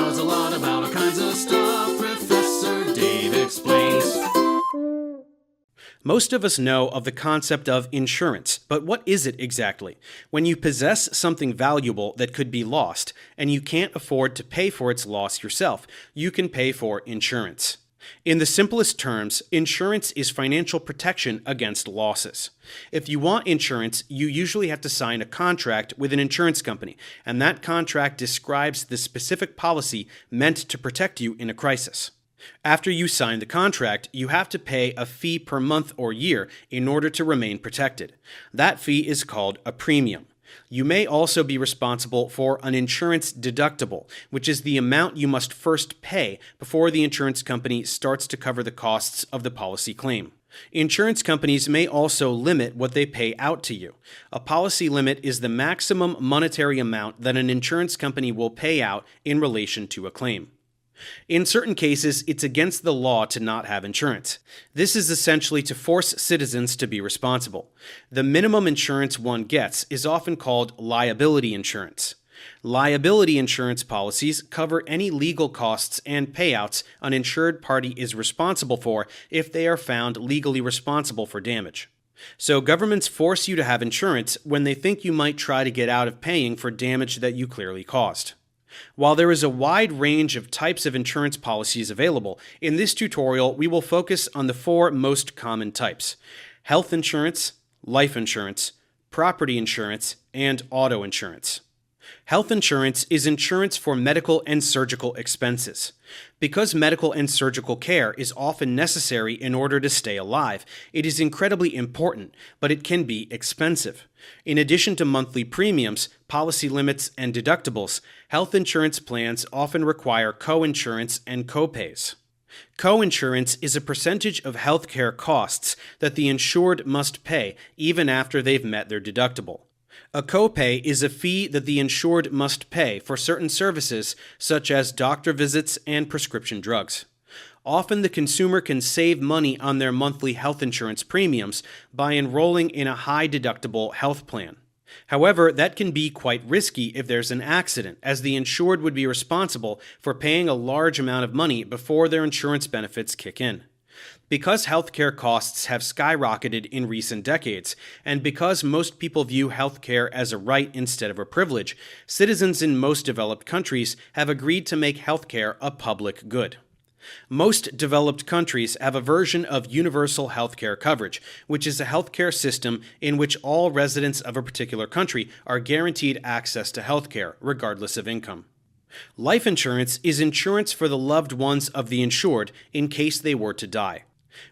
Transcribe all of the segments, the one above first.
knows a lot about all kinds of stuff. Professor Dave explains. Most of us know of the concept of insurance, but what is it exactly? When you possess something valuable that could be lost, and you can't afford to pay for its loss yourself, you can pay for insurance. In the simplest terms, insurance is financial protection against losses. If you want insurance, you usually have to sign a contract with an insurance company, and that contract describes the specific policy meant to protect you in a crisis. After you sign the contract, you have to pay a fee per month or year in order to remain protected. That fee is called a premium. You may also be responsible for an insurance deductible, which is the amount you must first pay before the insurance company starts to cover the costs of the policy claim. Insurance companies may also limit what they pay out to you. A policy limit is the maximum monetary amount that an insurance company will pay out in relation to a claim. In certain cases, it's against the law to not have insurance. This is essentially to force citizens to be responsible. The minimum insurance one gets is often called liability insurance. Liability insurance policies cover any legal costs and payouts an insured party is responsible for if they are found legally responsible for damage. So governments force you to have insurance when they think you might try to get out of paying for damage that you clearly caused. While there is a wide range of types of insurance policies available, in this tutorial we will focus on the four most common types: health insurance, life insurance, property insurance, and auto insurance. Health insurance is insurance for medical and surgical expenses. Because medical and surgical care is often necessary in order to stay alive, it is incredibly important, but it can be expensive. In addition to monthly premiums, policy limits, and deductibles, health insurance plans often require co-insurance and co-pays. Co-insurance is a percentage of healthcare costs that the insured must pay even after they've met their deductible. A copay is a fee that the insured must pay for certain services such as doctor visits and prescription drugs. Often the consumer can save money on their monthly health insurance premiums by enrolling in a high-deductible health plan. However, that can be quite risky if there's an accident, as the insured would be responsible for paying a large amount of money before their insurance benefits kick in. Because healthcare costs have skyrocketed in recent decades, and because most people view healthcare as a right instead of a privilege, citizens in most developed countries have agreed to make healthcare a public good. Most developed countries have a version of universal healthcare coverage, which is a healthcare system in which all residents of a particular country are guaranteed access to healthcare, regardless of income. Life insurance is insurance for the loved ones of the insured in case they were to die.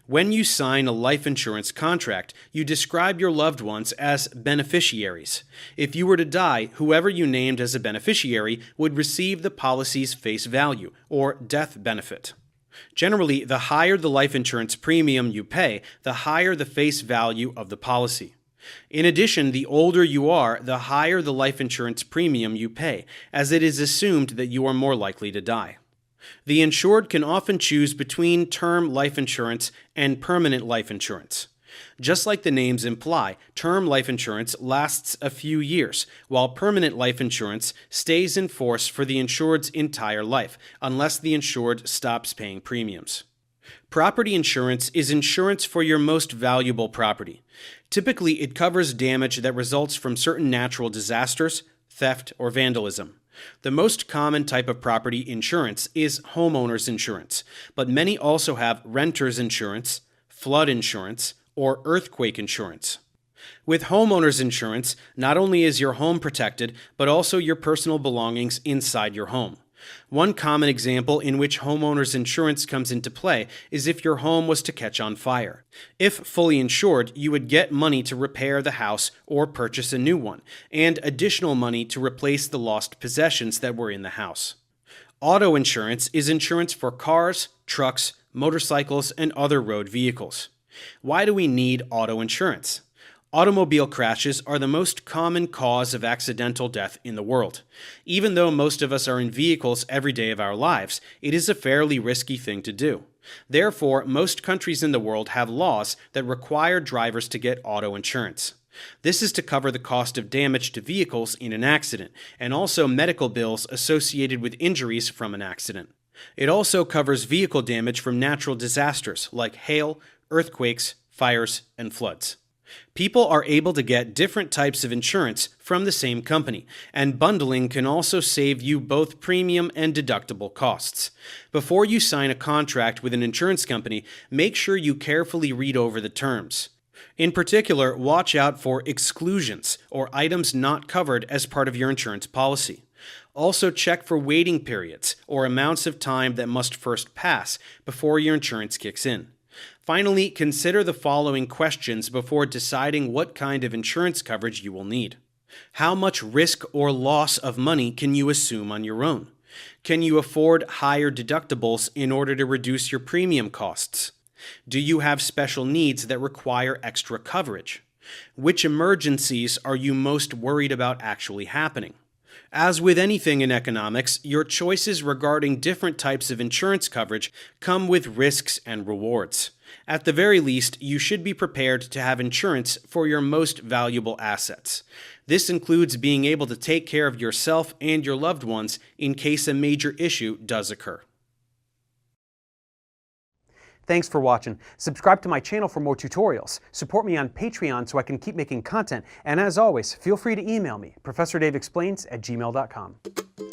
When you sign a life insurance contract, you describe your loved ones as beneficiaries. If you were to die, whoever you named as a beneficiary would receive the policy's face value, or death benefit. Generally, the higher the life insurance premium you pay, the higher the face value of the policy. In addition, the older you are, the higher the life insurance premium you pay, as it is assumed that you are more likely to die. The insured can often choose between term life insurance and permanent life insurance. Just like the names imply, term life insurance lasts a few years, while permanent life insurance stays in force for the insured's entire life, unless the insured stops paying premiums. Property insurance is insurance for your most valuable property. Typically, it covers damage that results from certain natural disasters, theft, or vandalism. The most common type of property insurance is homeowners insurance, but many also have renters insurance, flood insurance, or earthquake insurance. With homeowners insurance, not only is your home protected, but also your personal belongings inside your home. One common example in which homeowners insurance comes into play is if your home was to catch on fire. If fully insured, you would get money to repair the house or purchase a new one, and additional money to replace the lost possessions that were in the house. Auto insurance is insurance for cars, trucks, motorcycles, and other road vehicles. Why do we need auto insurance? Automobile crashes are the most common cause of accidental death in the world. Even though most of us are in vehicles every day of our lives, it is a fairly risky thing to do. Therefore, most countries in the world have laws that require drivers to get auto insurance. This is to cover the cost of damage to vehicles in an accident, and also medical bills associated with injuries from an accident. It also covers vehicle damage from natural disasters like hail, earthquakes, fires, and floods. People are able to get different types of insurance from the same company, and bundling can also save you both premium and deductible costs. Before you sign a contract with an insurance company, make sure you carefully read over the terms. In particular, watch out for exclusions or items not covered as part of your insurance policy. Also check for waiting periods or amounts of time that must first pass before your insurance kicks in. Finally, consider the following questions before deciding what kind of insurance coverage you will need. How much risk or loss of money can you assume on your own? Can you afford higher deductibles in order to reduce your premium costs? Do you have special needs that require extra coverage? Which emergencies are you most worried about actually happening? As with anything in economics, your choices regarding different types of insurance coverage come with risks and rewards. At the very least, you should be prepared to have insurance for your most valuable assets. This includes being able to take care of yourself and your loved ones in case a major issue does occur. Thanks for watching. Subscribe to my channel for more tutorials. Support me on Patreon so I can keep making content. And as always, feel free to email me, ProfessorDaveExplains@gmail.com.